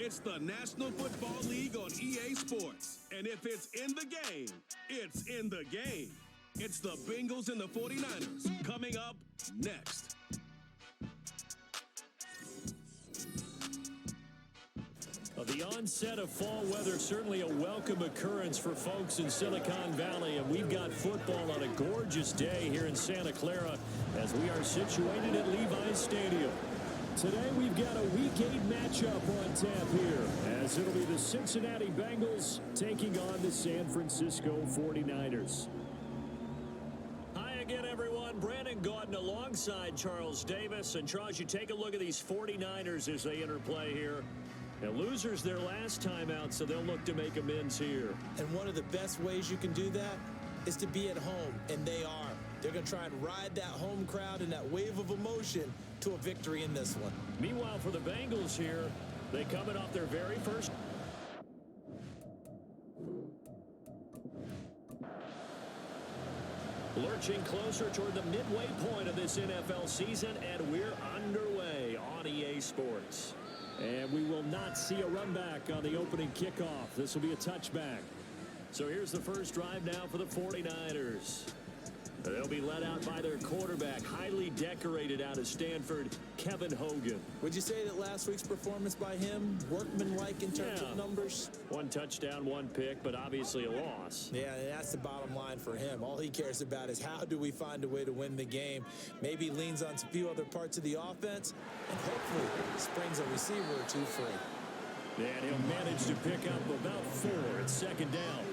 It's the National Football League on EA Sports. And if it's in the game, it's in the game. It's the Bengals and the 49ers coming up next. The onset of fall weather, certainly a welcome occurrence for folks in Silicon Valley. And we've got football on a gorgeous day here in Santa Clara as we are situated at Levi's Stadium. Today we've got a Week 8 matchup on tap here as it'll be the Cincinnati Bengals taking on the San Francisco 49ers. Hi again, everyone. Brandon Gaudin alongside Charles Davis. And Charles, you take a look at these 49ers as they enter play here. Now, losers their last time out, so they'll look to make amends here. And one of the best ways you can do that is to be at home, and they are. They're going to try and ride that home crowd and that wave of emotion to a victory in this one. Meanwhile, for the Bengals here, they coming off their very first. Lurching closer toward the midway point of this NFL season, and we're underway on EA Sports. And we will not see a run back on the opening kickoff. This will be a touchback. So here's the first drive now for the 49ers. They'll be led out by their quarterback, highly decorated out of Stanford, Kevin Hogan. Would you say that last week's performance by him, workmanlike in terms of numbers? One touchdown, one pick, but obviously a loss. Yeah, and that's the bottom line for him. All he cares about is how do we find a way to win the game. Maybe leans on a few other parts of the offense, and hopefully springs a receiver or two free. And he'll manage to pick up about 4 at second down.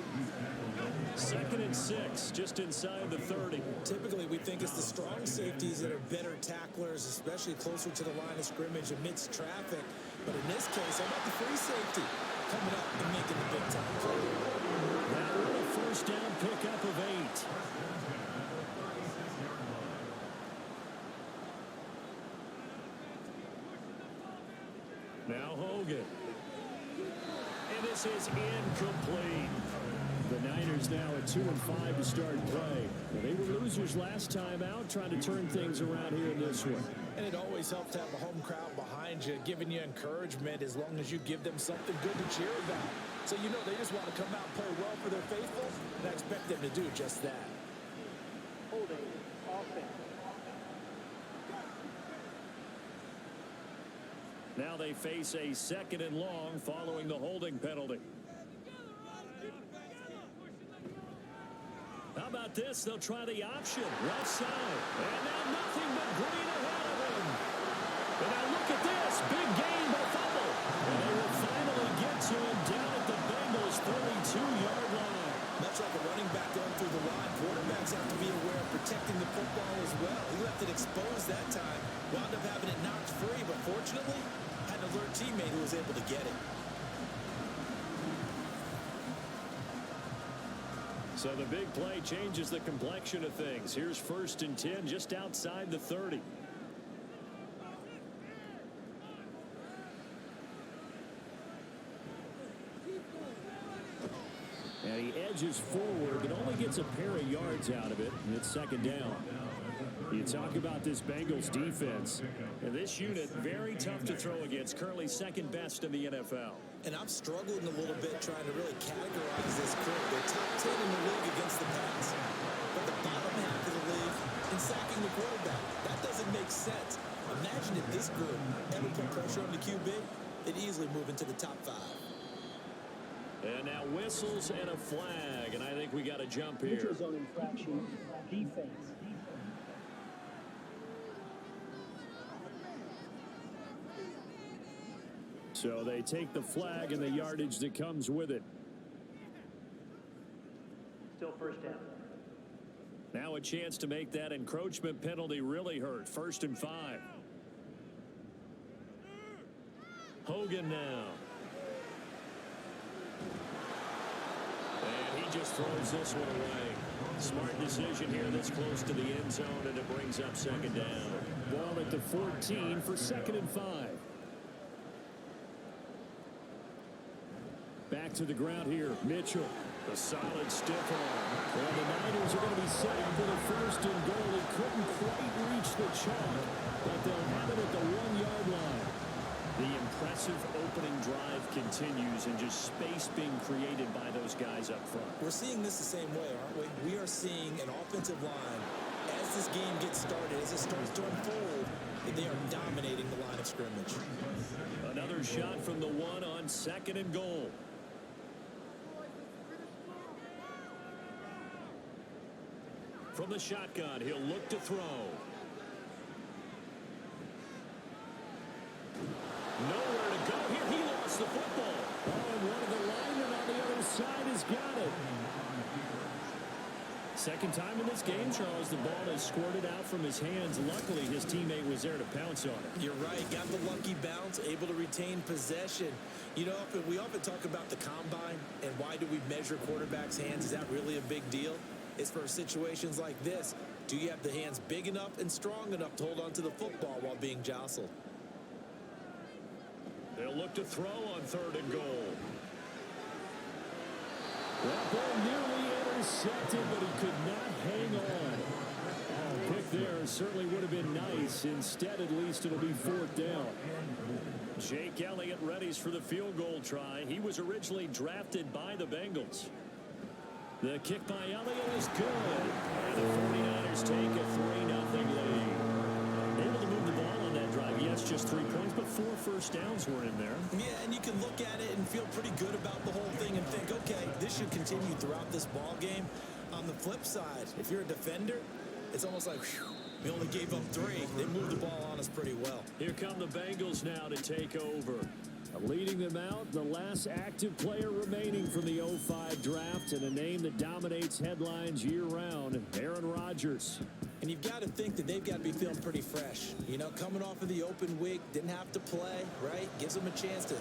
2nd and 6, just inside the 30. Typically, we think it's the strong safeties that are better tacklers, especially closer to the line of scrimmage amidst traffic. But in this case, how about the free safety coming up and making the big-time play? Now a first down pickup of 8. Now Hogan. And this is incomplete. The Niners now at 2-5 to start play. Well, they were losers last time out, trying to turn things around here in this one. And it always helps to have a home crowd behind you, giving you encouragement as long as you give them something good to cheer about. So you know they just want to come out and play well for their faithful, and I expect them to do just that. Holding offense. Now they face a 2nd and long following the holding penalty. How about this? They'll try the option. Left side. And now nothing but green ahead of him. And now look at this. Big gain by fumble. And they will finally get to him down at the Bengals' 32-yard line. Much like a running back going through the line, quarterbacks have to be aware of protecting the football as well. He left it exposed that time. Wound up having it knocked free, but fortunately, had an alert teammate who was able to get it. So the big play changes the complexion of things. Here's 1st and 10 just outside the 30. And he edges forward, but only gets a pair of yards out of it, and it's 2nd down. You talk about this Bengals defense, and this unit, very tough to throw against, currently 2nd best in the NFL. And I'm struggling a little bit trying to really categorize this group. They're top 10 in the league against the pass, but the bottom half of the league in sacking the quarterback. That doesn't make sense. Imagine if this group ever put pressure on the QB, they'd easily move into the top 5. And now whistles and a flag, and I think we got a jump here. Neutral zone infraction, defense. So they take the flag and the yardage that comes with it. Still first down. Now a chance to make that encroachment penalty really hurt. 1st and 5. Hogan now. And he just throws this one away. Smart decision here this close to the end zone, and it brings up 2nd down. Ball at the 14 for 2nd and 5. Back to the ground here. Mitchell. The solid stiff arm. Well, the Niners are going to be set up for the 1st and goal. He couldn't quite reach the chalk, but they'll have it at the 1-yard line. The impressive opening drive continues and just space being created by those guys up front. We're seeing this the same way, aren't we? We are seeing an offensive line, as this game gets started, as it starts to unfold, that they are dominating the line of scrimmage. Another shot from the one on 2nd and goal. From the shotgun, he'll look to throw. Nowhere to go here. He lost the football. Oh, and one of the linemen on the other side has got it. Second time in this game, Charles, the ball has squirted out from his hands. Luckily, his teammate was there to pounce on it. You're right. Got the lucky bounce, able to retain possession. You know, we often talk about the combine and why do we measure quarterbacks' hands. Is that really a big deal? It's for situations like this. Do you have the hands big enough and strong enough to hold on to the football while being jostled? They'll look to throw on 3rd and goal. That ball nearly intercepted, but he could not hang on. Oh, pick there certainly would have been nice. Instead, at least it'll be 4th down. Jake Elliott readies for the field goal try. He was originally drafted by the Bengals. The kick by Elliott is good. And the 49ers take a 3-0 lead. Able to move the ball on that drive. Yes, just 3 points, but 4 first downs were in there. Yeah, and you can look at it and feel pretty good about the whole thing and think, okay, this should continue throughout this ball game. On the flip side, if you're a defender, it's almost like, whew, we only gave up 3. They moved the ball on us pretty well. Here come the Bengals now to take over. Leading them out, the last active player remaining from the 05 draft, and a name that dominates headlines year-round, Aaron Rodgers. And you've got to think that they've got to be feeling pretty fresh. You know, coming off of the open week, didn't have to play, right? Gives them a chance to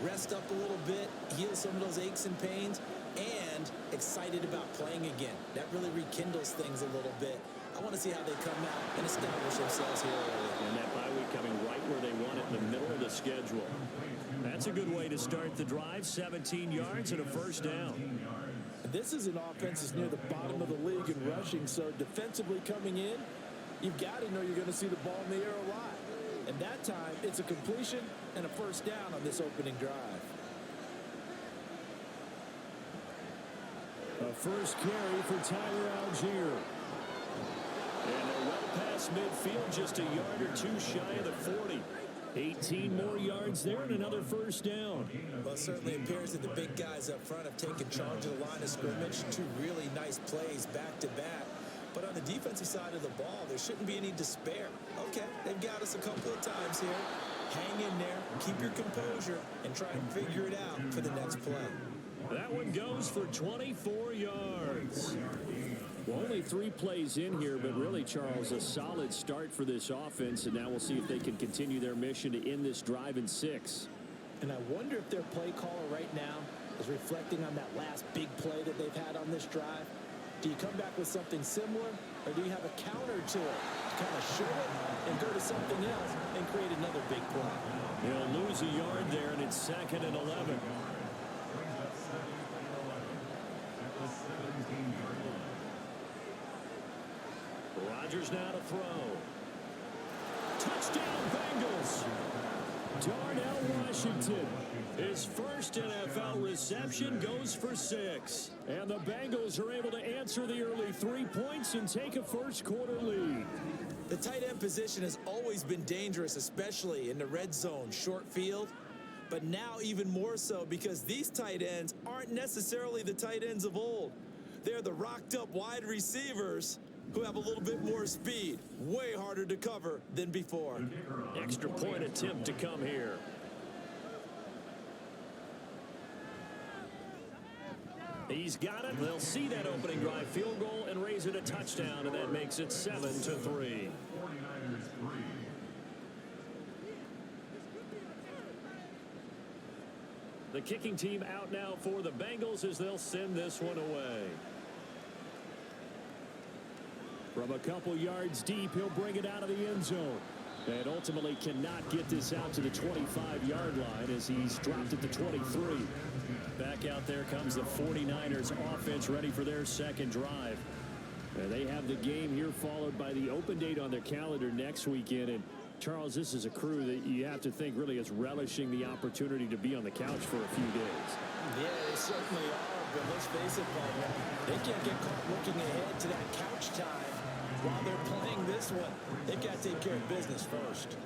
rest up a little bit, heal some of those aches and pains, and excited about playing again. That really rekindles things a little bit. I want to see how they come out and establish themselves here early. And that bye week coming right where they want it, in the middle of the schedule. That's a good way to start the drive. 17 yards and a first down. This is an offense that's near the bottom of the league in rushing, so defensively coming in, you've got to know you're going to see the ball in the air a lot. And that time, it's a completion and a first down on this opening drive. A first carry for Tyler Algier. And they're well past midfield, just a yard or 2 shy of the 40. 18 more yards there and another first down. Well, it certainly appears that the big guys up front have taken charge of the line of scrimmage. 2 really nice plays back-to-back. But on the defensive side of the ball, there shouldn't be any despair. Okay, they've got us a couple of times here. Hang in there, keep your composure, and try and figure it out for the next play. That one goes for 24 yards. Well, only 3 plays in here, but really, Charles, a solid start for this offense, and now we'll see if they can continue their mission to end this drive in 6. And I wonder if their play caller right now is reflecting on that last big play that they've had on this drive. Do you come back with something similar, or do you have a counter to it? Kind of show it and go to something else and create another big play. He'll lose a yard there, and it's 2nd and 11. Rodgers now to throw. Touchdown, Bengals. Darnell Washington. His first NFL reception goes for 6. And the Bengals are able to answer the early 3 points and take a first-quarter lead. The tight end position has always been dangerous, especially in the red zone, short field. But now even more so because these tight ends aren't necessarily the tight ends of old. They're the rocked-up wide receivers who have a little bit more speed, way harder to cover than before. Extra point attempt to come here. He's got it. They'll see that opening drive field goal and raise it a touchdown, and that makes it 7-3. The kicking team out now for the Bengals as they'll send this one away. From a couple yards deep, he'll bring it out of the end zone. And ultimately cannot get this out to the 25-yard line as he's dropped it to 23. Back out there comes the 49ers offense ready for their second drive. And they have the game here followed by the open date on their calendar next weekend. And Charles, this is a crew that you have to think really is relishing the opportunity to be on the couch for a few days. Yeah, they certainly are, but let's face it, partner, they can't get caught looking ahead to that couch time while they're playing this one. They've got to take care of business first.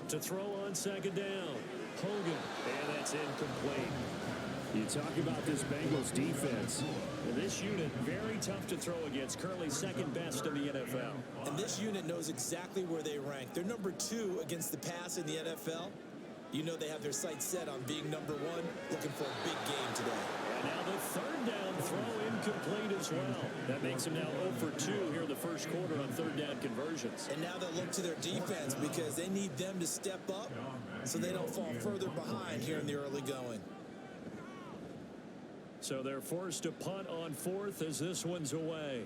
To throw on second down, Hogan, and that's incomplete. You talk about this Bengals defense. Well, this unit, very tough to throw against, currently second best in the NFL. And this unit knows exactly where they rank. They're number 2 against the pass in the NFL. You know they have their sights set on being number 1, looking for a big game today. And now the third down throw incomplete as well. That makes them now 0 for 2 here in the first quarter on third down conversions. And now they'll look to their defense because they need them to step up so they don't fall further behind here in the early going. So they're forced to punt on fourth as this one's away.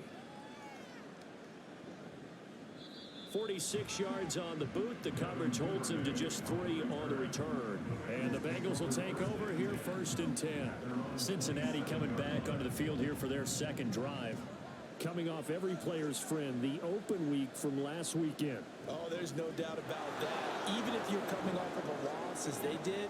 46 yards on the boot. The coverage holds him to just 3 on the return. And the Bengals will take over here first and 10. Cincinnati coming back onto the field here for their second drive. Coming off every player's friend, the open week from last weekend. Oh, there's no doubt about that. Even if you're coming off of a loss as they did,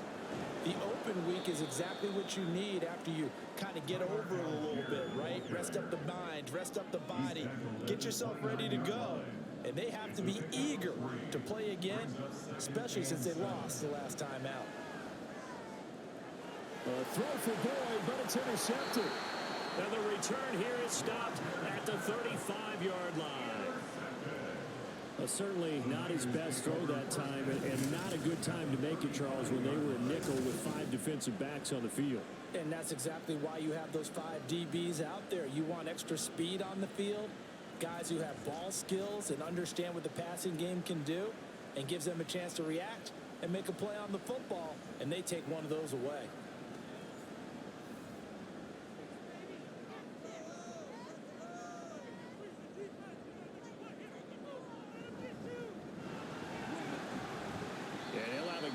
the open week is exactly what you need after you kind of get over it a little bit, right? Rest up the mind, rest up the body, get yourself ready to go. And they have to be eager to play again, especially since they lost the last time out. A throw for Boyd, but it's intercepted. And the return here is stopped at the 35-yard line. Certainly not his best throw that time, and not a good time to make it, Charles, when they were a nickel with 5 defensive backs on the field. And that's exactly why you have those 5 DBs out there. You want extra speed on the field, guys who have ball skills and understand what the passing game can do, and gives them a chance to react and make a play on the football, and they take one of those away.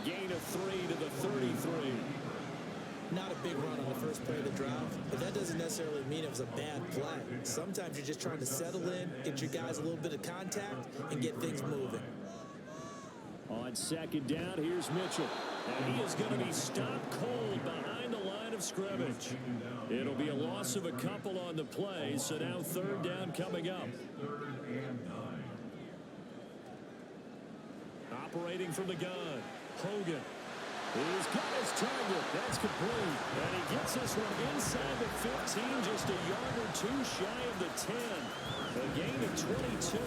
Gain of 3 to the 33. Not a big run on the first play of the drive, but that doesn't necessarily mean it was a bad play. Sometimes you're just trying to settle in, get your guys a little bit of contact, and get things moving. On second down, here's Mitchell. And he is going to be stopped cold behind the line of scrimmage. It'll be a loss of a couple on the play, so now third down coming up. Operating from the gun. Hogan. He's got his target. That's complete. And he gets this one inside the 15, just a yard or 2 shy of the 10. A gain of 22.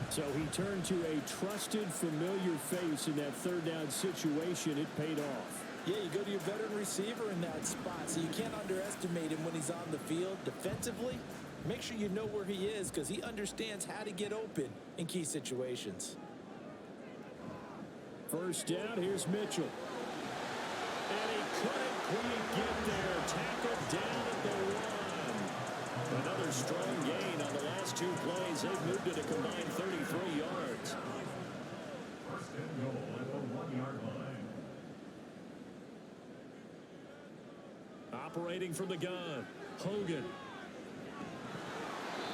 So he turned to a trusted, familiar face in that third down situation. It paid off. Yeah, you go to your veteran receiver in that spot, so you can't underestimate him when he's on the field defensively. Make sure you know where he is because he understands how to get open in key situations. First down, here's Mitchell. And he couldn't quite get there. Tackled down at the 1. Another strong gain on the last 2 plays. They've moved it a combined 33 yards. First and goal at the 1-yard line. Operating from the gun, Hogan.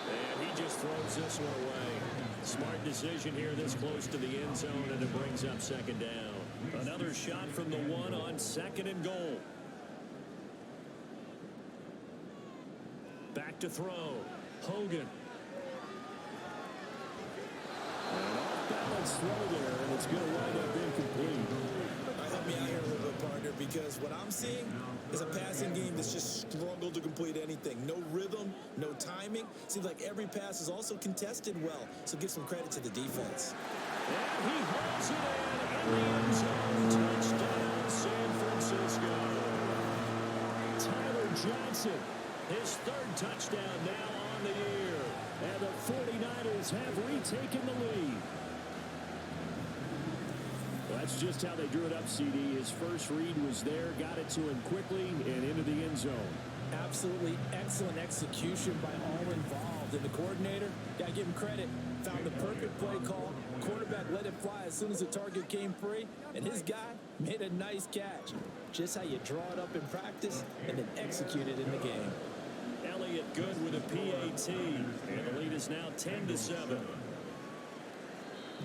And he just throws this one away. Smart decision here this close to the end zone, and it brings up second down. Another shot from the 1 on second and goal. Back to throw. Hogan. An off-balance throw there, and it's going to wind up incomplete. Help me out here a little bit, partner, because what I'm seeing is a passing game that's just struggled to complete anything. No rhythm, no timing. Seems like every pass is also contested well, so give some credit to the defense. And he holds it in the end zone. Touchdown, San Francisco. Tyler Johnson, his 3rd touchdown now on the year. And the 49ers have retaken the lead. That's just how they drew it up, CD. His first read was there, got it to him quickly, and into the end zone. Absolutely excellent execution by all involved. And the coordinator, got to give him credit, found the perfect play call. Quarterback let it fly as soon as the target came free, and his guy made a nice catch. Just how you draw it up in practice and then execute it in the game. Elliott good with a PAT. And the lead is now 10-7.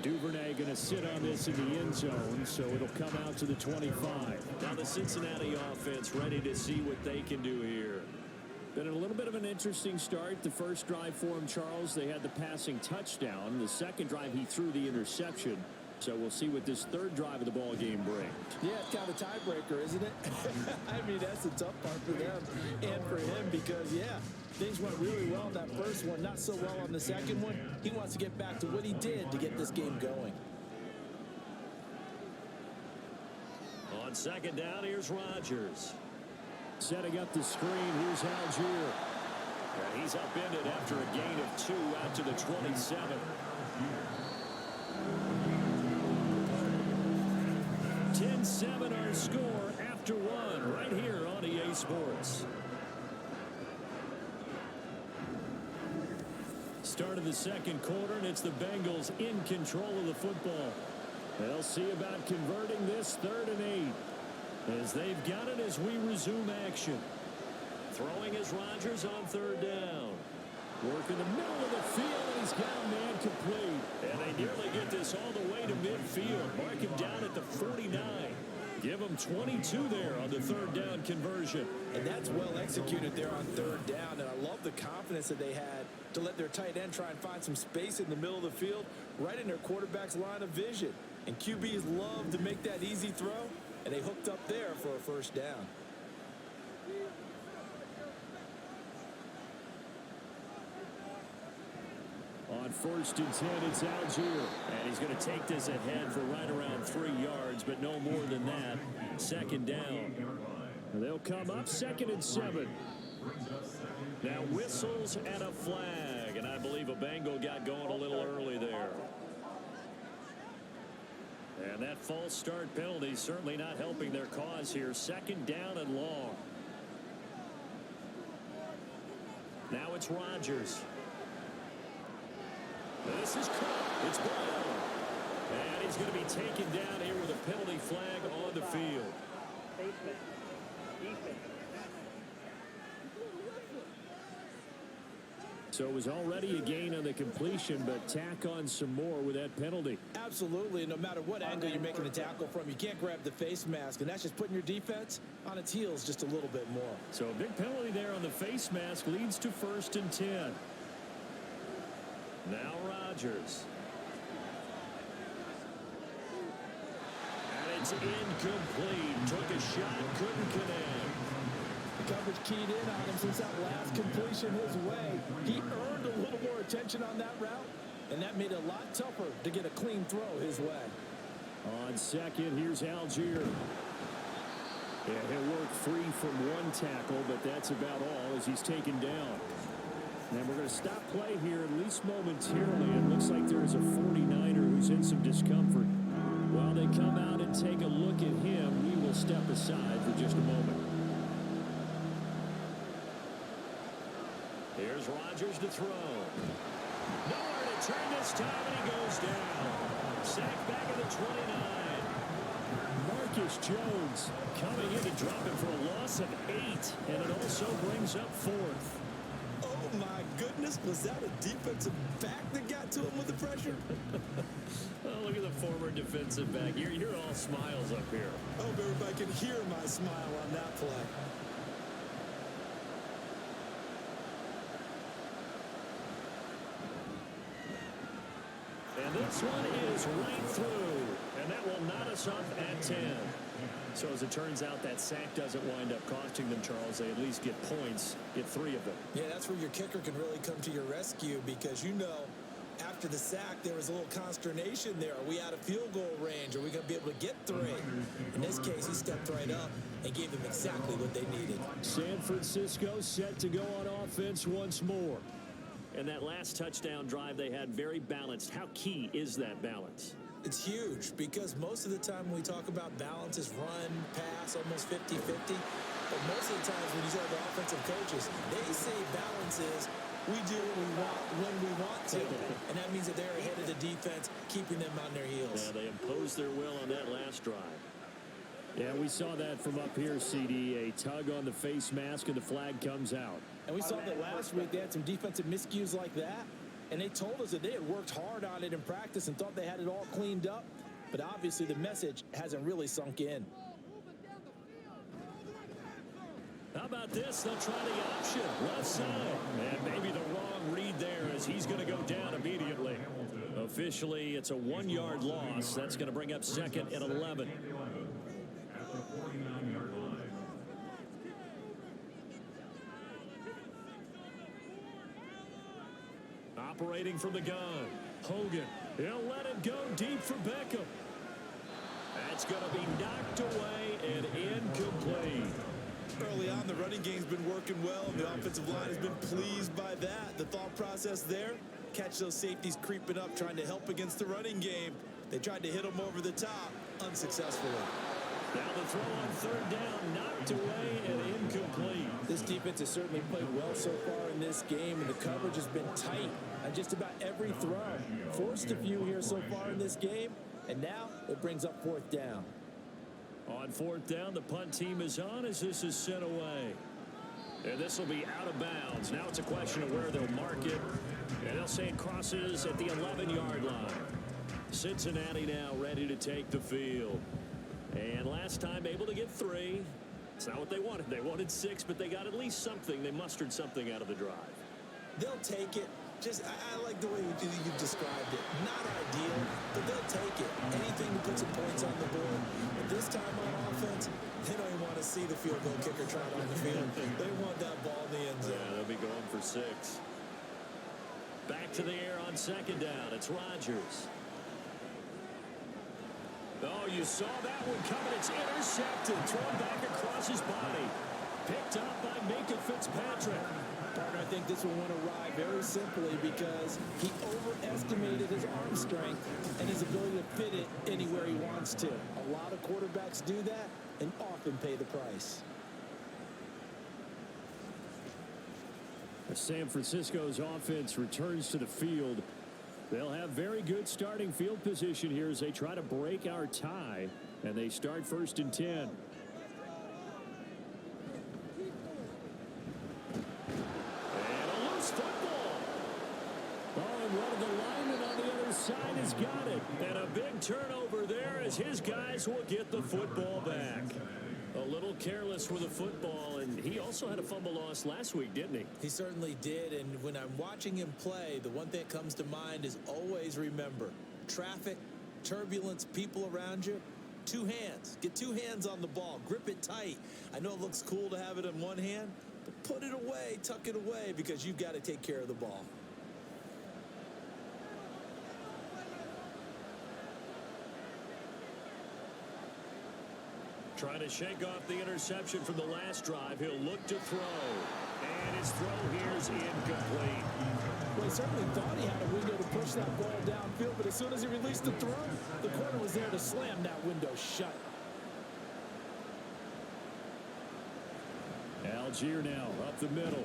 Duvernay going to sit on this in the end zone, so it'll come out to the 25. Now the Cincinnati offense ready to see what they can do here. Been a little bit of an interesting start. The first drive for him, Charles, they had the passing touchdown. The second drive, he threw the interception. So we'll see what this third drive of the ball game brings. Yeah, it's kind of a tiebreaker, isn't it? I mean, that's the tough part for them and for him because, yeah, things went really well in that first one, not so well on the second one. He wants to get back to what he did to get this game going. On second down, here's Rodgers. Setting up the screen, here's Algier. And he's upended after a gain of 2 out to the 27. 10-7 our score after 1 right here on EA Sports. Start of the second quarter, and it's the Bengals in control of the football. They'll see about converting this 3rd and 8 as they've got it as we resume action. Throwing is Rodgers on 3rd down. Work in the middle of the field, and he's got a man complete. And they nearly get this all the way to midfield. Mark him down at the 49. Give him 22 there on the 3rd down conversion. And that's well executed there on 3rd down. And I love the confidence that they had to let their tight end try and find some space in the middle of the field, right in their quarterback's line of vision. And QBs love to make that easy throw, and they hooked up there for a 1st down. On 1st and 10, it's Algier. And he's going to take this ahead for right around 3 yards, but no more than that. 2nd down. They'll come up 2nd and 7. Now whistles and a flag. And I believe a Bengal got going a little early there. And that false start penalty certainly not helping their cause here. 2nd down and long. Now it's Rodgers. This is caught. It's Brown. And he's going to be taken down here with a penalty flag on the field. So it was already a gain on the completion, but tack on some more with that penalty. Absolutely. No matter what angle you're making the tackle from, you can't grab the face mask, and that's just putting your defense on its heels just a little bit more. So a big penalty there on the face mask leads to 1st and 10. Now Rodgers. And it's incomplete. Took a shot, couldn't connect. The coverage keyed in on him since that last completion his way. He earned a little more attention on that route, and that made it a lot tougher to get a clean throw his way. On 2nd, here's Algier. Yeah, he'll work free from 1 tackle, but that's about all as he's taken down. And we're going to stop play here, at least momentarily. It looks like there's a 49er who's in some discomfort. While they come out and take a look at him, we will step aside for just a moment. Here's Rodgers to throw. Nowhere to turn this time, and he goes down. Sacked back at the 29. Marcus Jones coming in to drop him for a loss of 8, and it also brings up 4th. Oh, my goodness. Was that a defensive back that got to him with the pressure? Oh, look at the former defensive back. You're all smiles up here. I hope everybody can hear my smile on that play. And this one is right through. And that will knot us up at 10. So as it turns out, that sack doesn't wind up costing them, Charles. They at least get points, get 3 of them. Yeah, that's where your kicker can really come to your rescue because, you know, after the sack, there was a little consternation there. Are we out of field goal range? Are we going to be able to get 3? In this case, he stepped right up and gave them exactly what they needed. San Francisco set to go on offense once more. And that last touchdown drive they had very balanced. How key is that balance? It's huge because most of the time when we talk about balance is run, pass, almost 50-50. But most of the times when you talk to offensive coaches, they say balance is we do what we want when we want to. And that means that they're ahead of the defense, keeping them on their heels. Yeah, they imposed their will on that last drive. Yeah, we saw that from up here, CD. A tug on the face mask and the flag comes out. And we saw that last week they had some defensive miscues like that. And they told us that they had worked hard on it in practice and thought they had it all cleaned up. But obviously the message hasn't really sunk in. How about this? They'll try the option. Left side. And maybe the wrong read there as he's going to go down immediately. Officially, it's a 1-yard loss. That's going to bring up second and 11. At the 49-yard line. Operating from the gun. Hogan. He'll let it go deep for Beckham. That's going to be knocked away and incomplete. Early on, the running game's been working well, and the offensive line has been pleased by that. The thought process there, catch those safeties creeping up, trying to help against the running game. They tried to hit them over the top, unsuccessfully. Now the throw on third down, knocked away and incomplete. This defense has certainly played well so far in this game, and the coverage has been tight on just about every throw. Forced a few here so far in this game, and now it brings up fourth down. On fourth down, the punt team is on as this is sent away. And this will be out of bounds. Now it's a question of where they'll mark it. And they'll say it crosses at the 11-yard line. Cincinnati now ready to take the field. And last time able to get 3. It's not what they wanted. They wanted 6, but they got at least something. They mustered something out of the drive. They'll take it. I like the way you described it. Not ideal, but they'll take it. Anything to put some points on the board. But this time on offense, they don't even want to see the field goal kicker trot on the field. They want that ball in the end zone. Yeah, they'll be going for 6. Back to the air on second down. It's Rodgers. Oh, you saw that one coming. It's intercepted. Thrown back across his body. Picked up by Minka Fitzpatrick. Partner, I think this will win a ride very simply because he overestimated his arm strength and his ability to fit it anywhere he wants to. A lot of quarterbacks do that and often pay the price. San Francisco's offense returns to the field. They'll have very good starting field position here as they try to break our tie, and they start first and 10. Side has got it, and a big turnover there as his guys will get the football back. A little careless with the football, and he also had a fumble loss last week, didn't he? He certainly did, and when I'm watching him play, the one thing that comes to mind is always remember, traffic, turbulence, people around you, 2 hands. Get 2 hands on the ball. Grip it tight. I know it looks cool to have it in one hand, but put it away, tuck it away, because you've got to take care of the ball. Trying to shake off the interception from the last drive. He'll look to throw. And his throw here is incomplete. Well, he certainly thought he had a window to push that ball downfield, but as soon as he released the throw, the corner was there to slam that window shut. Algier now up the middle.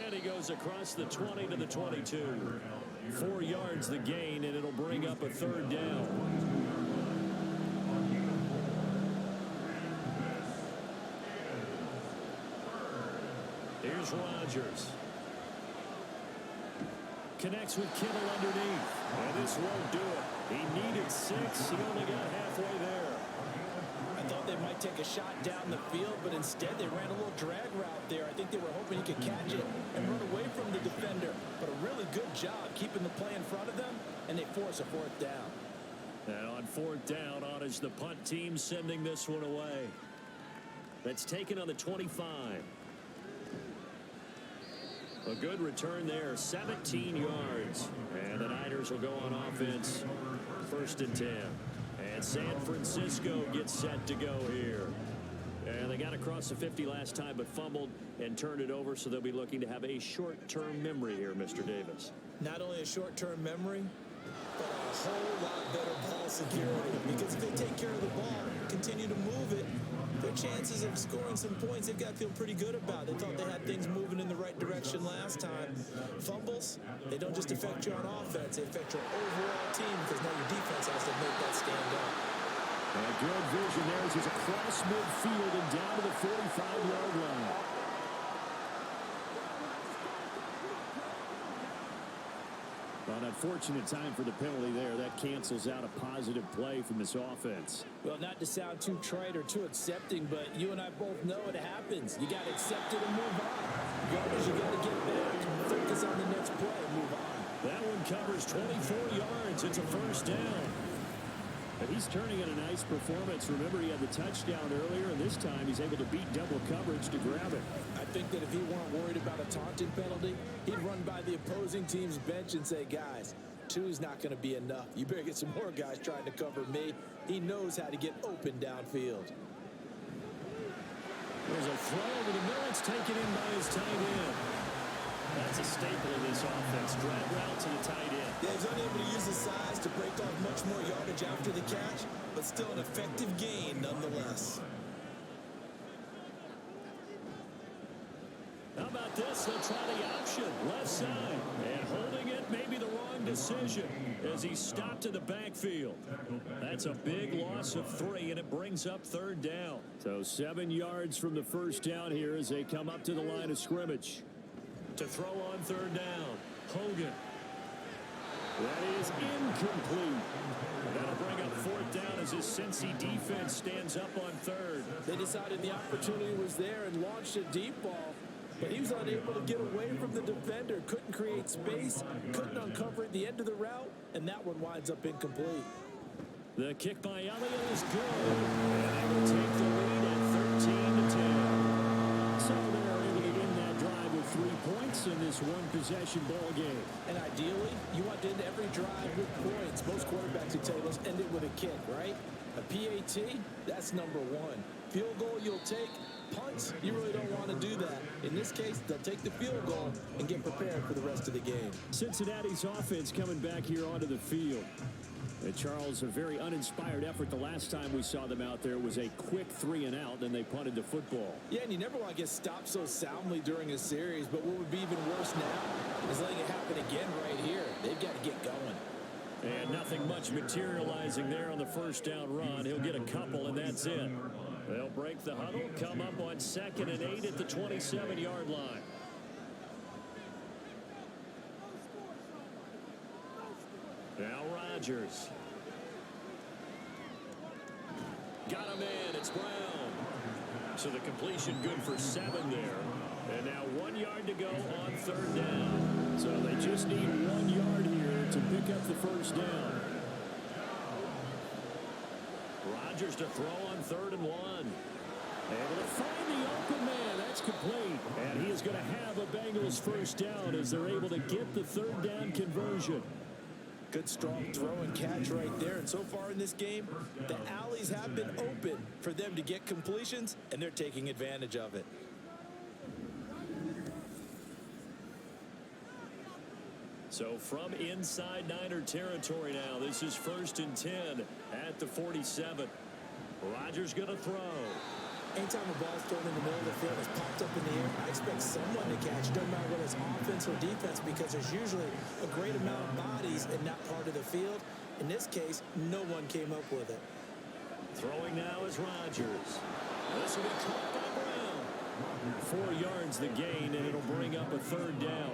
And he goes across the 20 to the 22. 4 yards the gain, and it'll bring up a third down. Here's Rodgers. Connects with Kittle underneath. And this won't do it. He needed 6. He only got halfway there. I thought they might take a shot down the field, but instead they ran a little drag route there. I think they were hoping he could catch it and run away from the defender. But a really good job keeping the play in front of them, and they force a fourth down. And on fourth down, on is the punt team sending this one away. That's taken on the 25. A good return there, 17 yards. And the Niners will go on offense, first and 10. And San Francisco gets set to go here. And they got across the 50 last time, but fumbled and turned it over, so they'll be looking to have a short-term memory here, Mr. Davis. Not only a short-term memory, but a whole lot better ball security. Because if they take care of the ball, continue to move it, their chances of scoring some points, they've got to feel pretty good about. They thought they had things moving in the right direction last time. Fumbles, they don't just affect you on offense, they affect your overall team, because now your defense has to make that stand up. A good vision there as he's across midfield and down to the 45-yard line. An unfortunate time for the penalty there. That cancels out a positive play from this offense. Well, not to sound too trite or too accepting, but you and I both know it happens. You got to accept it and move on. Yardage, you got to get back. Focus on the next play and move on. That one covers 24 yards. It's a first down. But he's turning in a nice performance. Remember, he had the touchdown earlier, and this time he's able to beat double coverage to grab it. I think that if he weren't worried about a taunting penalty, he'd run by the opposing team's bench and say, guys, 2 is not going to be enough. You better get some more guys trying to cover me. He knows how to get open downfield. There's a throw over the middle. It's taken in by his tight end. That's a staple of this offense. Drag route to the tight end. Yeah, he's unable to use his size to break off much more yardage after the catch, but still an effective gain nonetheless. How about this? They'll try the option. Left side. And holding it may be the wrong decision as he stopped in the backfield. That's a big loss of 3, and it brings up 3rd down. So 7 yards from the first down here as they come up to the line of scrimmage. To throw on 3rd down. Hogan. That is incomplete. That'll bring up 4th down as his Cincy defense stands up on 3rd. They decided the opportunity was there and launched a deep ball, but he was unable to get away from the defender. Couldn't create space, couldn't uncover at the end of the route, and that one winds up incomplete. The kick by Elliott is good. And they will take the lead at 13-10. So they're able to win that drive with 3 points in this one-possession ball game. And ideally, you want to end every drive with points. Most quarterbacks would tell us end it with a kick, right? A PAT, that's number 1. Field goal you'll take. Punts, you really don't want to do that. In this case, they'll take the field goal and get prepared for the rest of the game. Cincinnati's offense coming back here onto the field. And Charles, a very uninspired effort the last time we saw them out there was a quick 3 and out, then they punted the football. Yeah, and you never want to get stopped so soundly during a series, but what would be even worse now is letting it happen again right here. They've got to get going. And nothing much materializing there on the first down run. He'll get a couple, and that's it. They'll break the huddle, come up on 2nd and 8 at the 27-yard line. Now Rodgers. Got him in. It's Brown. So the completion good for 7 there. And now 1 yard to go on 3rd down. So they just need 1 yard here to pick up the first down. Rodgers to throw on 3rd and 1. Able to find the open man. That's complete. And he is going to have a Bengals first down as they're able to get the 3rd down conversion. Good strong throw and catch right there. And so far in this game, the alleys have been open for them to get completions, and they're taking advantage of it. So from inside Niner territory now, this is 1st and 10 at the 47. Rodgers going to throw. Anytime a ball's thrown in the middle of the field, it's popped up in the air, I expect someone to catch, doesn't matter whether it's offense or defense, because there's usually a great amount of bodies in that part of the field. In this case, no one came up with it. Throwing now is Rodgers. This will be caught by Brown. 4 yards the gain, and it'll bring up a 3rd down.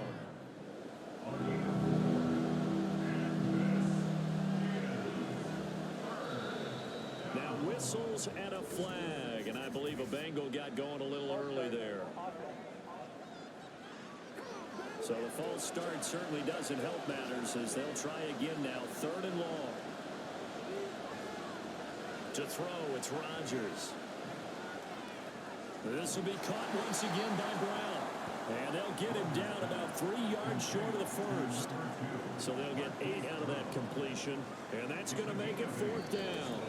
Now whistles and a flag, and I believe a Bengal got going a little early there. So the false start certainly doesn't help matters as they'll try again now. 3rd and long. To throw, it's Rodgers. This will be caught once again by Brown. And they'll get him down about 3 yards short of the first. So they'll get 8 out of that completion. And that's going to make it 4th down.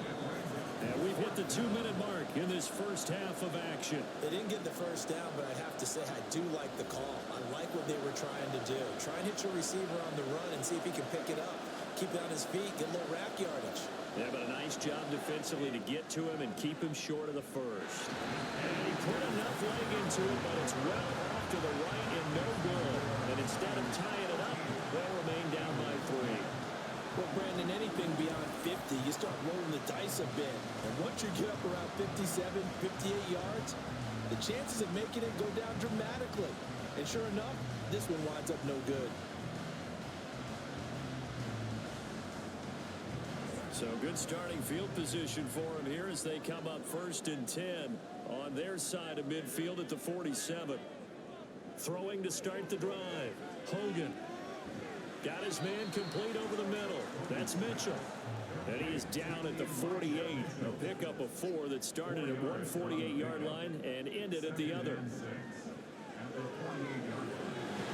And we've hit the 2-minute mark in this first half of action. They didn't get the first down, but I have to say I do like the call. I like what they were trying to do. Try and hit your receiver on the run and see if he can pick it up. Keep it on his feet, get a little rack yardage. Yeah, but a nice job defensively to get to him and keep him short of the first. And he put enough leg into it, but it's well off to the right and no good. And instead of tying it up, they'll remain down by 3. Well, Brandon, anything beyond 50, you start rolling the dice a bit. And once you get up around 57, 58 yards, the chances of making it go down dramatically. And sure enough, this one winds up no good. So good starting field position for him here as they come up 1st and 10 on their side of midfield at the 47. Throwing to start the drive. Hogan got his man complete over the middle. That's Mitchell. And he is down at the 48. A pickup of 4 that started at one 48-yard line and ended at the other.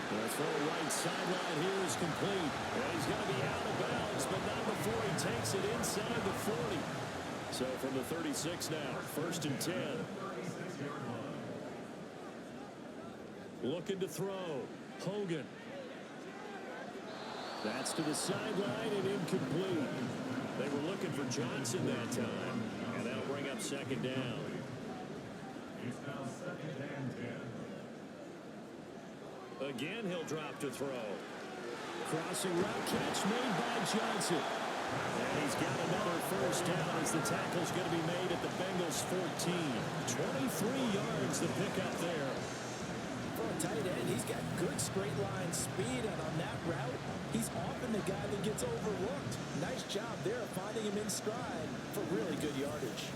The throw right sideline here is complete. And he's going to be out of bounds, but not before he takes it inside the 40. So from the 36 now, 1st and 10. Looking to throw. Hogan. That's to the sideline and incomplete. They were looking for Johnson that time. And that'll bring up 2nd down. It's now 2nd and 10. Again, he'll drop to throw. Crossing route catch made by Johnson. And he's got another 1st down as the tackle's going to be made at the Bengals 14. 23 yards to pick up there. For a tight end, he's got good straight line speed, and on that route, he's often the guy that gets overlooked. Nice job there of finding him in stride for really good yardage.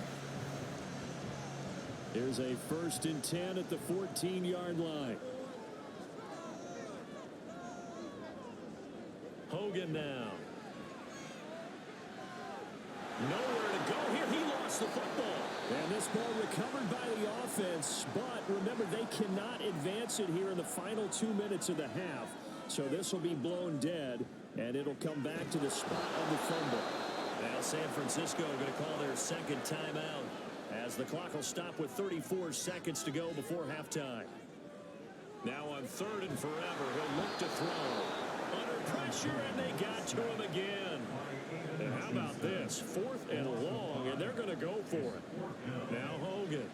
Here's a 1st and 10 at the 14-yard line. Hogan now. Nowhere to go here. He lost the football. And this ball recovered by the offense. But remember, they cannot advance it here in the final 2 minutes of the half. So this will be blown dead, and it'll come back to the spot of the fumble. Now San Francisco going to call their 2nd timeout as the clock will stop with 34 seconds to go before halftime. Now on 3rd and forever, he'll look to throw. Under pressure, and they got to him again. And how about this? 4th and long, and they're going to go for it. Now Hogan.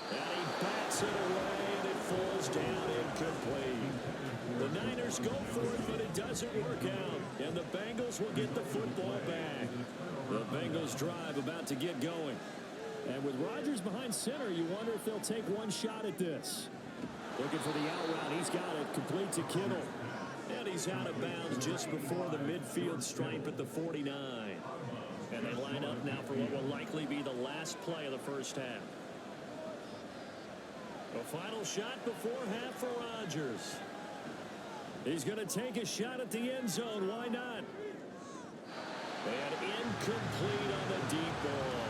And he bats it away, and it falls down incomplete. The Niners go for it, but it doesn't work out. And the Bengals will get the football back. The Bengals drive about to get going. And with Rodgers behind center, you wonder if they'll take one shot at this. Looking for the out route. He's got it. Complete to Kittle. And he's out of bounds just before the midfield stripe at the 49. And they line up now for what will likely be the last play of the 1st half. A final shot before half for Rodgers. He's going to take a shot at the end zone. Why not? And incomplete on the deep ball.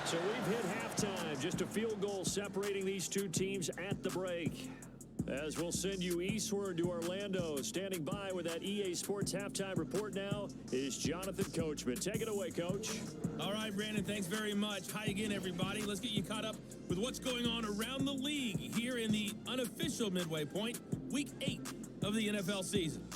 So we've hit halftime. Just a field goal separating these two teams at the break. As we'll send you eastward to Orlando. Standing by with that EA Sports halftime report now is Jonathan Coachman. Take it away, Coach. All right, Brandon, thanks very much. Hi again, everybody. Let's get you caught up with what's going on around the league here in the unofficial midway point, Week 8 of the NFL season.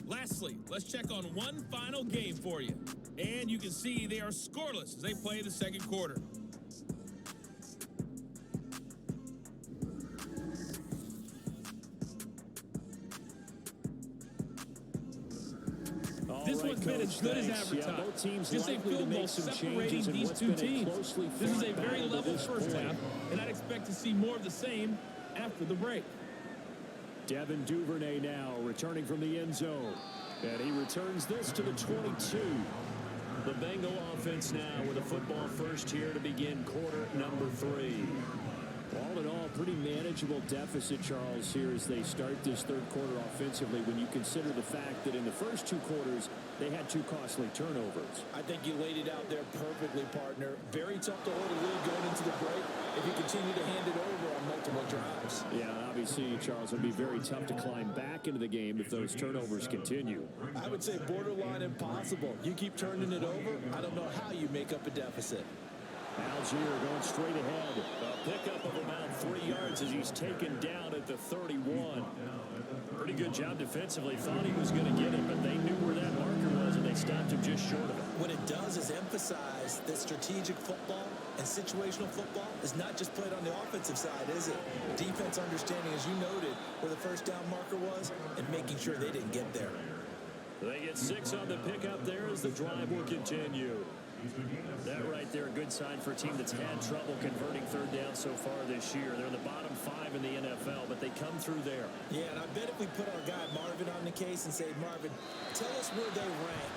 Lastly, let's check on one final game for you. And you can see they are scoreless as they play the 2nd quarter. This one's been as good as advertised. Both teams just a field goal separating these two teams. This is a very level 1st half, and I'd expect to see more of the same after the break. Devin Duvernay now returning from the end zone. And he returns this to the 22. The Bengal offense now with a football first here to begin quarter number 3. All in all, pretty manageable deficit, Charles, here as they start this 3rd quarter offensively when you consider the fact that in the first 2 quarters, they had 2 costly turnovers. I think you laid it out there perfectly, partner. Very tough to hold a lead going into the break if you continue to hand it over on multiple drives. Yeah, obviously, Charles, it would be very tough to climb back into the game if those turnovers continue. I would say borderline impossible. You keep turning it over, I don't know how you make up a deficit. Algier going straight ahead. A pickup of about 3 yards as he's taken down at the 31. Pretty good job defensively. Thought he was going to get it, but they knew where that marker was, and they stopped him just short of it. What it does is emphasize that strategic football And situational football is not just played on the offensive side, is it? Defense understanding, as you noted, where the first down marker was and making sure they didn't get there. They get 6 on the pickup there as the drive will continue. That right there, a good sign for a team that's had trouble converting third down so far this year. They're in the bottom 5 in the NFL, but they come through there. Yeah, and I bet if we put our guy Marvin on the case and say, Marvin, tell us where they rank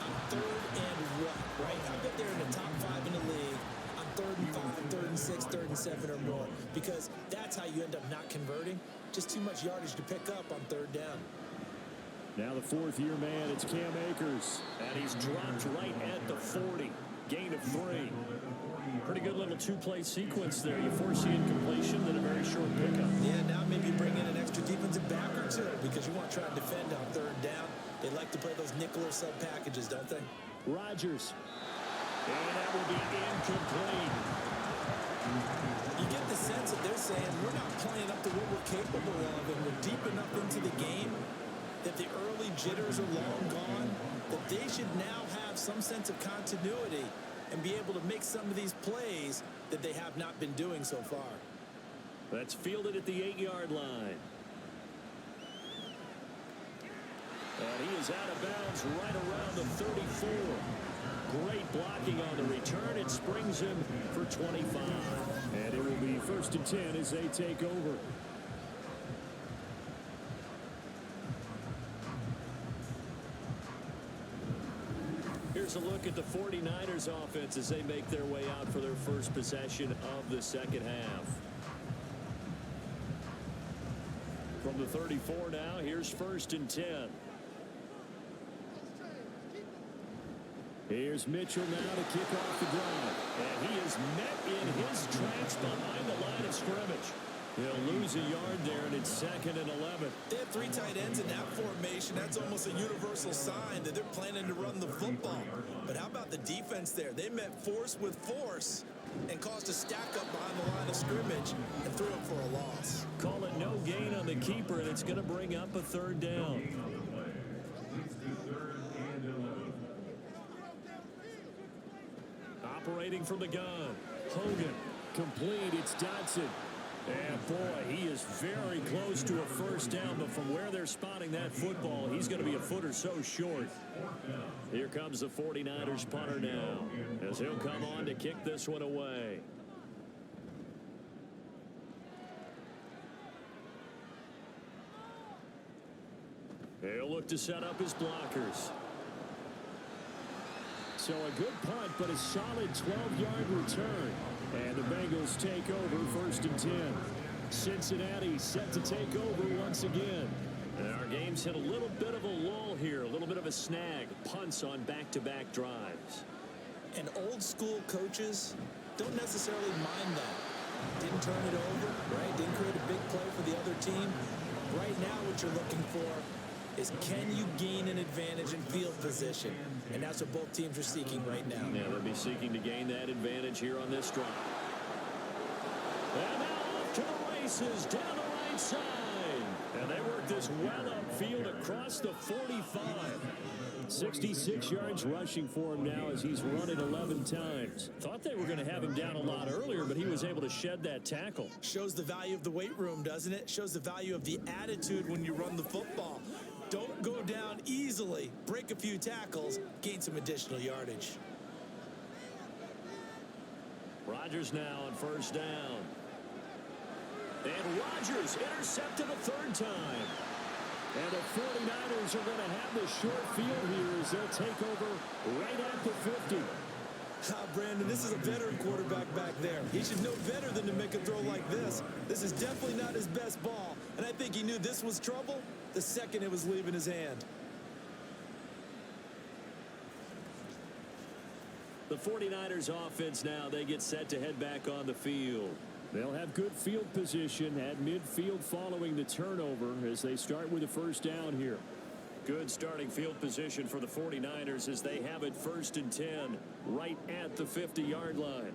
on third and what, right? I bet they're in the top 5 in the league on 3rd and 5, 3rd and 6, 3rd and 7 or more, because that's how you end up not converting. Just too much yardage to pick up on third down. Now the 4th-year man, it's Cam Akers. And he's dropped right at the 40. Gain of 3. Pretty good little 2-play sequence there. You force the incompletion, then a very short pickup. Yeah, now maybe bring in an extra defensive back or two because you want to try and defend on third down. They like to play those nickel or sub packages, don't they? Rodgers. And that will be incomplete. You get the sense that they're saying we're not playing up to what we're capable of, and we're deep enough into the game that the early jitters are long gone, that they should now have some sense of continuity and be able to make some of these plays that they have not been doing so far. That's fielded at the 8-yard line. And he is out of bounds right around the 34. Great blocking on the return. It springs him for 25. And it will be 1st and 10 as they take over. Here's a look at the 49ers offense as they make their way out for their first possession of the second half. From the 34 now, here's 1st and 10. Here's Mitchell now to kick off the drive. And he is met in his tracks behind the line of scrimmage. He'll lose a yard there, and it's 2nd and 11. They have 3 tight ends in that formation. That's almost a universal sign that they're planning to run the football. But how about the defense there? They met force with force and caused a stack up behind the line of scrimmage and threw it for a loss. Call it no gain on the keeper, and it's going to bring up a 3rd down. Operating from the gun. Hogan. Complete. It's Dotson. And boy, he is very close to a first down, but from where they're spotting that football, he's going to be a foot or so short. Here comes the 49ers punter now, as he'll come on to kick this one away. He'll look to set up his blockers. So a good punt, but a solid 12-yard return. And the Bengals take over 1st and 10. Cincinnati set to take over once again. And our game's hit a little bit of a lull here, a little bit of a snag. Punts on back-to-back drives. And old school coaches don't necessarily mind that. Didn't turn it over, right? Didn't create a big play for the other team. Right now what you're looking for is can you gain an advantage in field position? And that's what both teams are seeking right now. Yeah, they'll be seeking to gain that advantage here on this drive. And now off to the races down the right side. And they work this well upfield across the 45. 66 yards rushing for him now as he's run it 11 times. Thought they were going to have him down a lot earlier, but he was able to shed that tackle. Shows the value of the weight room, doesn't it? Shows the value of the attitude when you run the football. Don't go down easily. Break a few tackles, gain some additional yardage. Rodgers now on 1st down. And Rodgers intercepted a 3rd time. And the 49ers are going to have the short field here as they'll take over right at the 50. Brandon, this is a veteran quarterback back there. He should know better than to make a throw like this. This is definitely not his best ball. And I think he knew this was trouble the second it was leaving his hand. The 49ers offense now, they get set to head back on the field. They'll have good field position at midfield following the turnover as they start with a 1st down here. Good starting field position for the 49ers as they have it 1st and 10 right at the 50-yard line.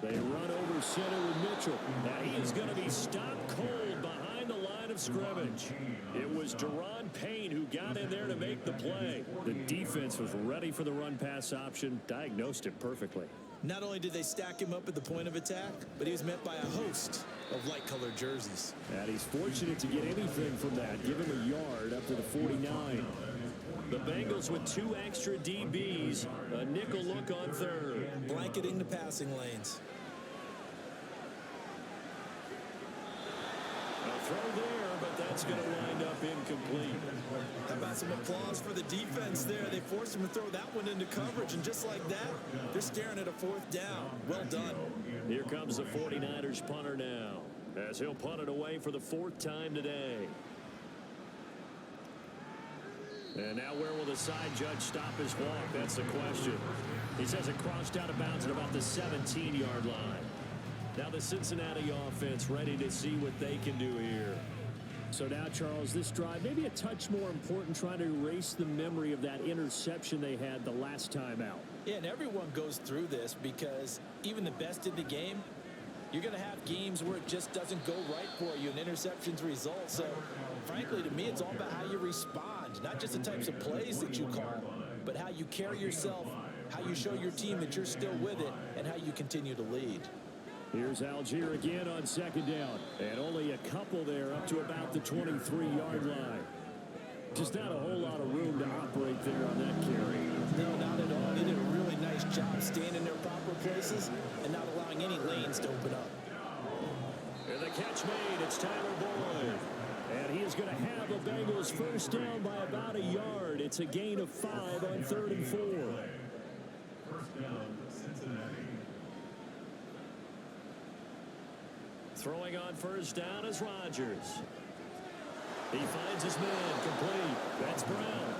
They run over center with Mitchell. Now he is going to be stopped cold behind the line of scrimmage. It was Deron Payne who got in there to make the play. The defense was ready for the run-pass option, diagnosed it perfectly. Not only did they stack him up at the point of attack, but he was met by a host of light-colored jerseys. And he's fortunate to get anything from that. Give him a yard up to the 49. The Bengals with 2 extra DBs. A nickel look on third. Blanketing the passing lanes. A throw there, but that's going to wind up incomplete. How about some applause for the defense there? They forced him to throw that one into coverage, and just like that, they're staring at a 4th down. Well done. Here comes the 49ers punter now, as he'll punt it away for the 4th time today. And now where will the side judge stop his walk? That's the question. He says it crossed out of bounds at about the 17-yard line. Now the Cincinnati offense ready to see what they can do here. So now, Charles, this drive maybe a touch more important, trying to erase the memory of that interception they had the last time out. Yeah, and everyone goes through this because even the best in the game, you're going to have games where it just doesn't go right for you and interceptions result. So, frankly, to me, it's all about how you respond, not just the types of plays that you call, but how you carry yourself, how you show your team that you're still with it, and how you continue to lead. Here's Algier again on 2nd down. And only a couple there up to about the 23-yard line. Just not a whole lot of room to operate there on that carry. No, not at all. They did a really nice job staying in their proper places and not allowing any lanes to open up. And the catch made. It's Tyler Boyd. And he is going to have the Bengals 1st down by about a yard. It's a gain of 5 on 3rd and 4. 1st down, Cincinnati. Throwing on 1st down is Rodgers. He finds his man complete. That's Brown.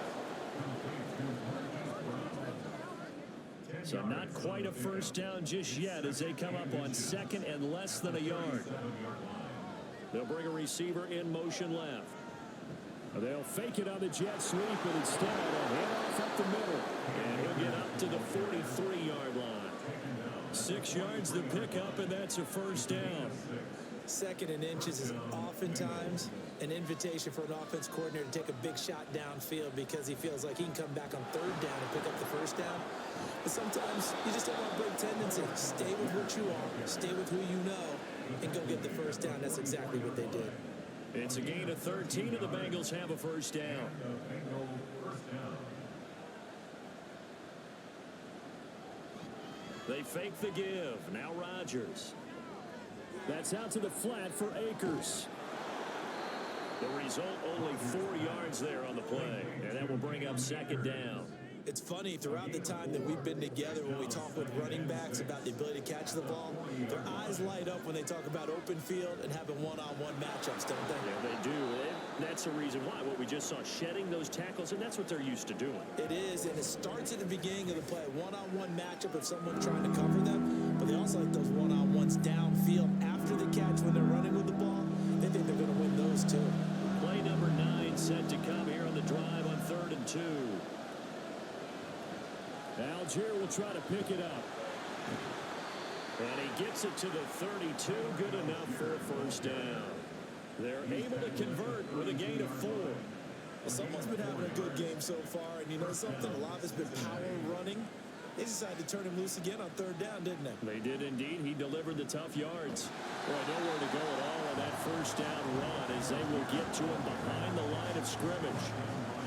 So not quite a 1st down just yet as they come up on 2nd and less than a yard. They'll bring a receiver in motion left. They'll fake it on the jet sweep, but instead a handoff up the middle. And he'll get up to the 43-yard line. 6 yards to pick up, and that's a 1st down. 2nd and inches is oftentimes an invitation for an offense coordinator to take a big shot downfield because he feels like he can come back on 3rd down and pick up the 1st down. But sometimes you just don't want to break tendency. Stay with what you are, stay with who you know, and go get the 1st down. That's exactly what they did. It's a gain of 13, and the Bengals have a 1st down. They fake the give. Now Rodgers. That's out to the flat for Akers. The result, only 4 yards there on the play. And that will bring up 2nd down. It's funny, throughout the time that we've been together, when we talk with running backs about the ability to catch the ball, their eyes light up when they talk about open field and having one-on-one matchups, don't they? Yeah, they do. That's the reason why. What we just saw, shedding those tackles, and that's what they're used to doing. It is, and it starts at the beginning of the play. One-on-one matchup if someone's trying to cover them, but they also like those one-on-ones downfield after the catch when they're running with the ball. They think they're going to win those, too. Play number 9 set to come here on the drive on 3rd and 2. Algier will try to pick it up. And he gets it to the 32. Good enough for a 1st down. They're able to convert with a gain of 4. Well, someone's been having a good game so far, and you know something? A lot of it's been power running. They decided to turn him loose again on 3rd down, didn't they? They did indeed. He delivered the tough yards. Boy, nowhere to go at all on that 1st down run as they will get to him behind the line of scrimmage.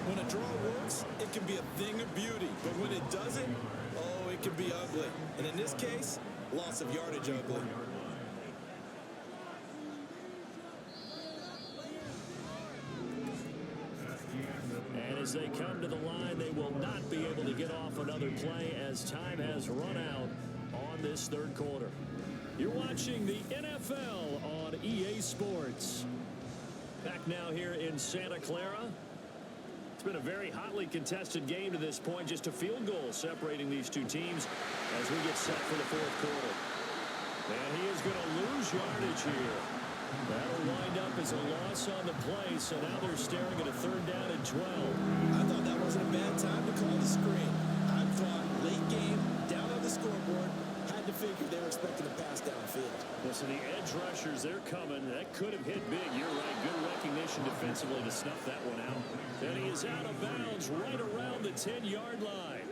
When a draw works, it can be a thing of beauty. But when it doesn't, oh, it can be ugly. And in this case, loss of yardage ugly. And as they come to the line, they will not be able to get off another play as time has run out on this 3rd quarter. You're watching the NFL on EA Sports. Back now here in Santa Clara. It's been a very hotly contested game to this point. Just a field goal separating these two teams as we get set for the 4th quarter. And he is going to lose yardage here. That'll wind up as a loss on the play, so now they're staring at a 3rd down and 12. I thought that wasn't a bad time to call the screen. I thought late game, down on the scoreboard, had to figure they were expecting a pass downfield. Listen, the edge rushers, they're coming. That could have hit big. You're right. Good recognition defensively to snuff that one out. And he is out of bounds right around the 10-yard line.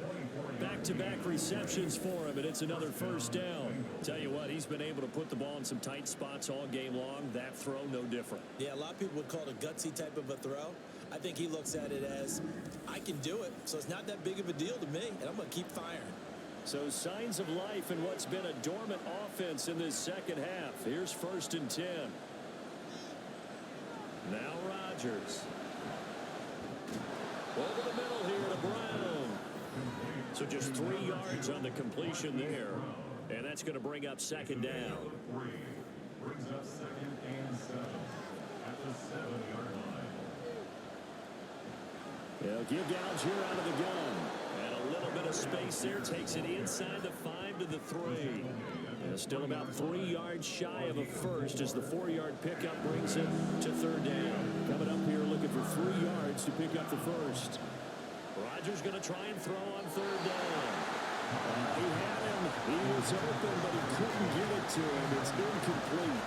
Back back-to-back receptions for him, and it's another first down. Tell you what, he's been able to put the ball in some tight spots all game long. That throw, no different. Yeah, a lot of people would call it a gutsy type of a throw. I think he looks at it as, I can do it, so it's not that big of a deal to me, and I'm going to keep firing. So signs of life in what's been a dormant offense in this second half. Here's 1st and 10. Now Rodgers. Over the middle here to Brown. So just 3 yards on the completion there. And that's going to bring up 2nd down. Brings up 2nd and 7 at the 7-yard line. They'll give Algier out of the gun. And a little bit of space there. Takes it inside the 5 to the 3. And still about 3 yards shy of a first as the 4-yard pickup brings it to 3rd down. Coming up here looking for 3 yards to pick up the first. Rodgers going to try and throw on 3rd down. He had him. He was open, but he couldn't get it to him. It's incomplete.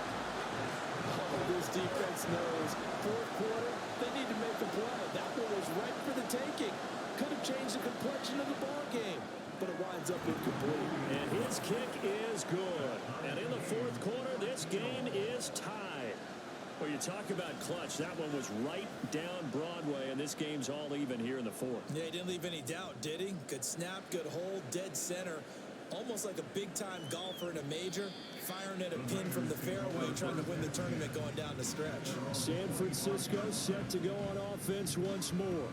Oh, this defense knows. 4th quarter, they need to make a play. That one was right for the taking. Could have changed the complexion of the ball game, but it winds up incomplete. And his kick is good. And in the 4th quarter, this game is tied. Well, you talk about clutch. That one was right down Broadway, and this game's all even here in the 4th. Yeah, he didn't leave any doubt, did he? Good snap, good hold, dead center. Almost like a big-time golfer in a major, firing at a pin from the fairway, trying to win the tournament going down the stretch. San Francisco set to go on offense once more.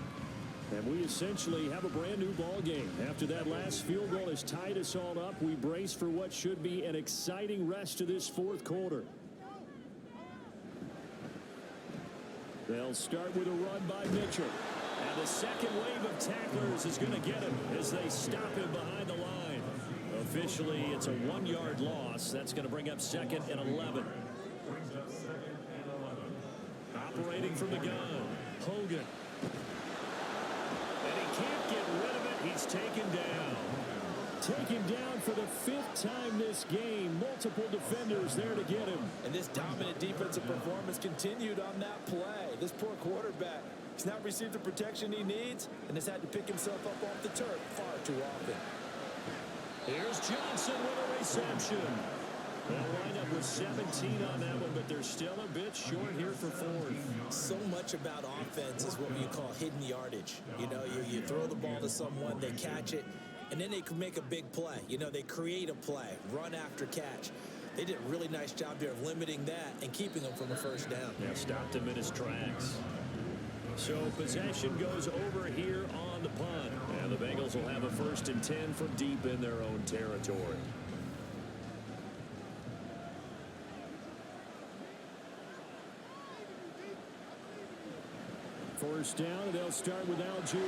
And we essentially have a brand new ball game. After that last field goal has tied us all up, we brace for what should be an exciting rest of this 4th quarter. They'll start with a run by Mitchell. And the second wave of tacklers is going to get him as they stop him behind the line. Officially, it's a 1-yard loss. That's going to bring up 2nd and 11. Brings up 2nd and 11. Operating from the gun, Hogan. And he can't get rid of it. He's taken down. Taken down for the 5th time this game. Multiple defenders there to get him. And this dominant defensive performance continued on that play. This poor quarterback, he's not received the protection he needs and has had to pick himself up off the turf far too often. Here's Johnson with a reception. They'll wind up with 17 on that one, but they're still a bit short here for 4th. So much about offense is what you call hidden yardage. You know, you throw the ball to someone, they catch it, and then they can make a big play. You know, they create a play, run after catch. They did a really nice job there of limiting that and keeping him from a 1st down. Yeah, stopped him in his tracks. So possession goes over here on the punt. And the Bengals will have a 1st and 10 from deep in their own territory. First down, they'll start with Algier.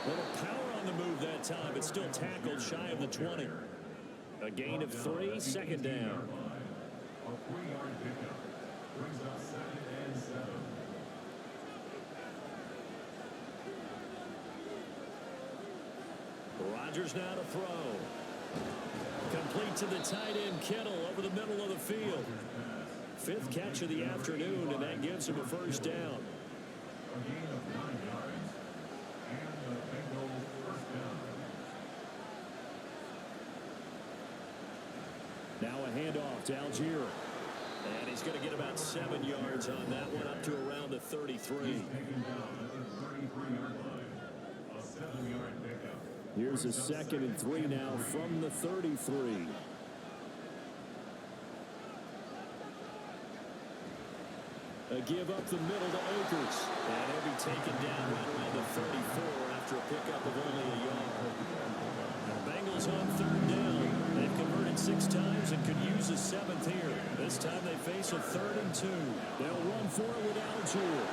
Little power on the move that time, but still tackled shy of the 20. A gain of 3, 2nd down. A 3-yard pickup. Brings up 2nd and 7. Rodgers now to throw. Complete to the tight end, Kittle, over the middle of the field. 5th catch of the afternoon, and that gives him a 1st down. A gain of 9 yards. And the Bengals 1st down. Now a handoff to Algier. And he's going to get about 7 yards on that one, up to around the 33. Taken down at the 33-yard line. A 7-yard pickup. Here's a 2nd and 3 now from the 33. A give up the middle to Akers. And he'll be taken down right around the 34 after a pickup of only a yard. Bengals on 3rd down. They've converted 6 times and could use a 7th here. This time they face a 3rd and 2. They'll run for it with Algier.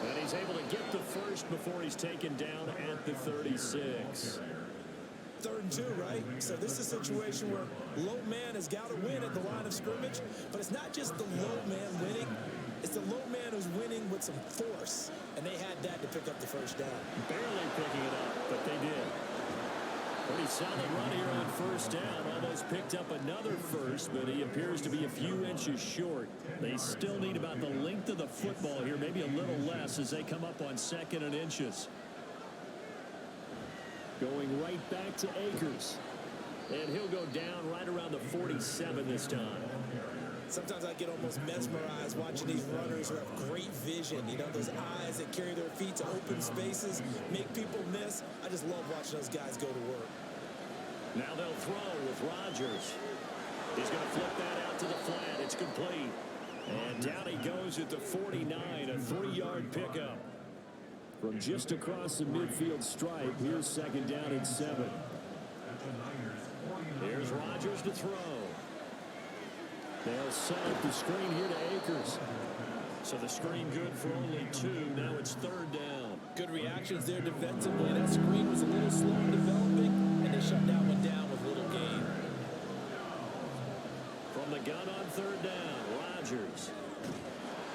And he's able to get the first before he's taken down at the 36. 3rd and 2, right? So this is a situation where low man has got to win at the line of scrimmage, but it's not just the low man winning. It's the low man who's winning with some force, and they had that to pick up the 1st down. Barely picking it up, but they did. Pretty solid run here on 1st down. Almost picked up another first, but he appears to be a few inches short. They still need about the length of the football here, maybe a little less as they come up on 2nd and inches. Going right back to Akers. And he'll go down right around the 47 this time. Sometimes I get almost mesmerized watching these runners who have great vision. You know, those eyes that carry their feet to open spaces, make people miss. I just love watching those guys go to work. Now they'll throw with Rodgers. He's going to flip that out to the flat. It's complete. And down he goes at the 49, a 3-yard pickup. From just across the midfield stripe, here's second down and 7. Here's Rodgers to throw. They'll set up the screen here to Akers. So the screen good for only 2. Now it's third down. Good reactions there defensively. That screen was a little slow in developing, and they shut that one down with little gain. From the gun on third down, Rodgers.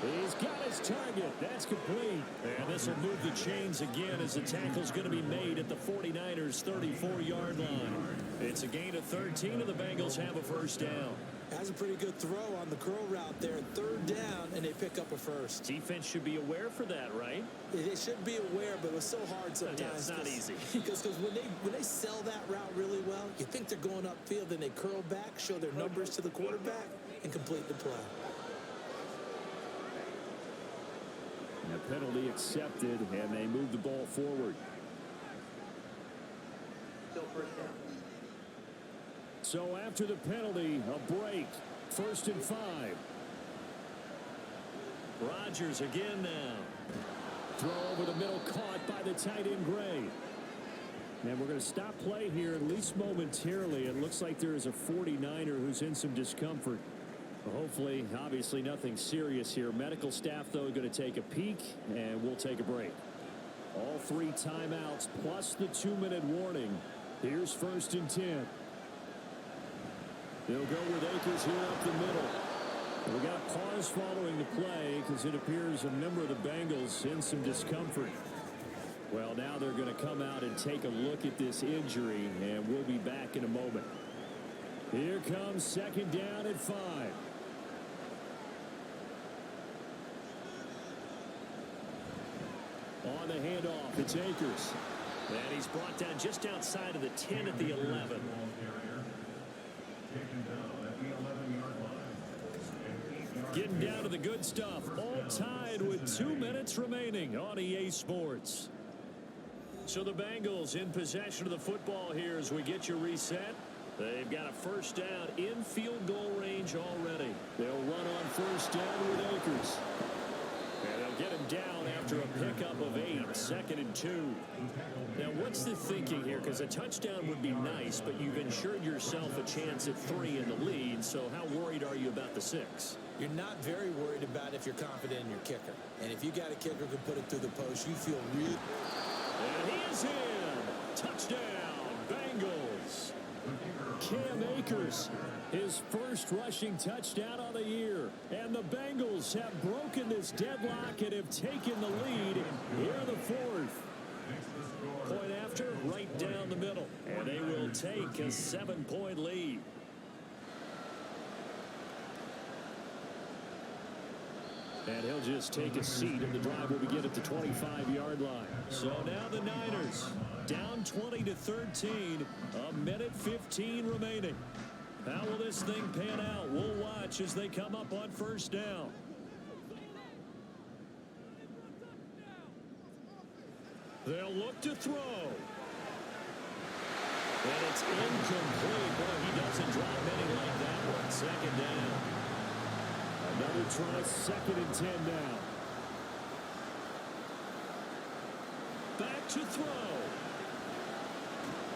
He's got his target. That's complete. And this will move the chains again as the tackle's going to be made at the 49ers' 34-yard line. It's a gain of 13, and the Bengals have a first down. Has a pretty good throw on the curl route there. Third down, and they pick up a first. Defense should be aware for that, right? They should be aware, but it was so hard sometimes. Yeah, it's not easy. Because when they sell that route really well, you think they're going upfield, then they curl back, show their numbers to the quarterback, and complete the play. And a penalty accepted, and they move the ball forward. Still first down. So after the penalty, a break. 1st and 5. Rodgers again now. Throw over the middle, caught by the tight end Gray. And we're going to stop play here, at least momentarily. It looks like there is a 49er who's in some discomfort. Hopefully, obviously nothing serious here. Medical staff, though, going to take a peek, and we'll take a break. All 3 timeouts plus the 2-minute warning. Here's 1st and 10. They'll go with Akers here up the middle. We got a pause following the play because it appears a member of the Bengals in some discomfort. Well, now they're going to come out and take a look at this injury, and we'll be back in a moment. Here comes second down at 5. On the handoff, it's Akers. And he's brought down just outside of the 10 at the 11. Getting down to the good stuff. All tied with 2 minutes remaining on EA Sports. So the Bengals in possession of the football here as we get you reset. They've got a first down in field goal range already. They'll run on first down with Akers. And they'll get him down after a pickup of 8, 2nd and 2. Now, what's the thinking here? Because a touchdown would be nice, but you've ensured yourself a chance at 3 in the lead. So how worried are you about the 6? You're not very worried about if you're confident in your kicker. And if you got a kicker who can put it through the post, you feel real. And he is in. Touchdown, Bengals. Cam Akers, his first rushing touchdown of the year. And the Bengals have broken this deadlock and have taken the lead here in the 4th. Point after, right down the middle. And they will take a 7-point lead. And he'll just take a seat, and the drive will begin at the 25-yard line. So now the Niners down 20-13, a minute 15 remaining. How will this thing pan out? We'll watch as they come up on first down. They'll look to throw. And it's incomplete. Boy, he doesn't drop many like that one. Second down. Another try, 2nd and 10 now. Back to throw.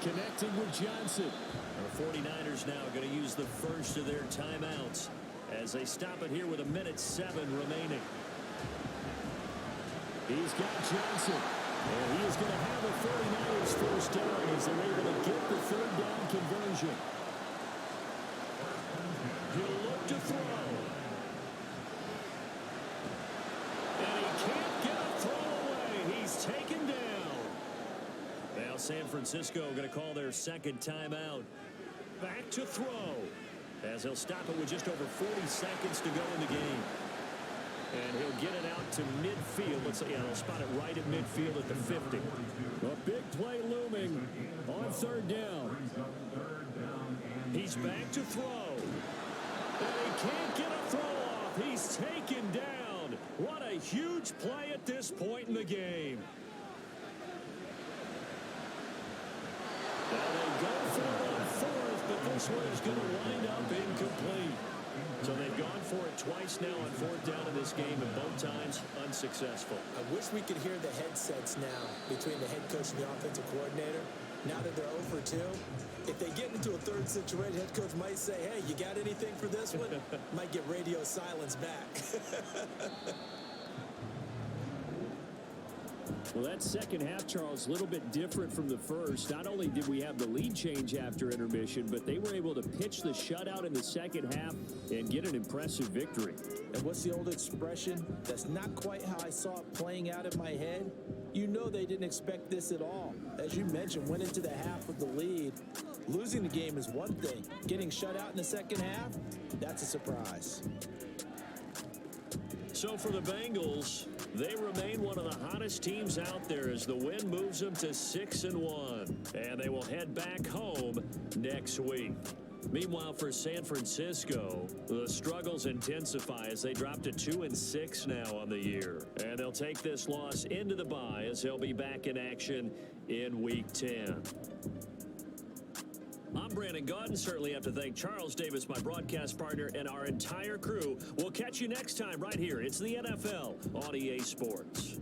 Connecting with Johnson. The 49ers now going to use the first of their timeouts as they stop it here with a minute 7 remaining. He's got Johnson. And he is going to have a 49ers first down as they're able to get the third down conversion. He'll look to throw. Taken down. Now San Francisco going to call their second timeout. Back to throw as they'll stop it with just over 40 seconds to go in the game. And he'll get it out to midfield. Let's say, yeah, they'll spot it right at midfield at the 50. A big play looming on third down. He's back to throw. And he can't get a throw off. He's taken down. What a huge play at this point in the game. Now they go for it on fourth, but this one is going to wind up incomplete. So they've gone for it twice now on fourth down in this game, and both times unsuccessful. I wish we could hear the headsets now between the head coach and the offensive coordinator. Now that they're 0 for 2, if they get into a third situation, head coach might say, hey, you got anything for this one? Might get radio silence back. Well, that second half, Charles, a little bit different from the first. Not only did we have the lead change after intermission, but they were able to pitch the shutout in the second half and get an impressive victory. And what's the old expression? That's not quite how I saw it playing out in my head. You know they didn't expect this at all. As you mentioned, went into the half with the lead. Losing the game is one thing. Getting shut out in the second half, that's a surprise. So for the Bengals, they remain one of the hottest teams out there as the win moves them to 6-1. And they will head back home next week. Meanwhile, for San Francisco, the struggles intensify as they drop to 2-6 now on the year. And they'll take this loss into the bye as they'll be back in action in Week 10. I'm Brandon Gaudin. Certainly have to thank Charles Davis, my broadcast partner, and our entire crew. We'll catch you next time right here. It's the NFL on EA Sports.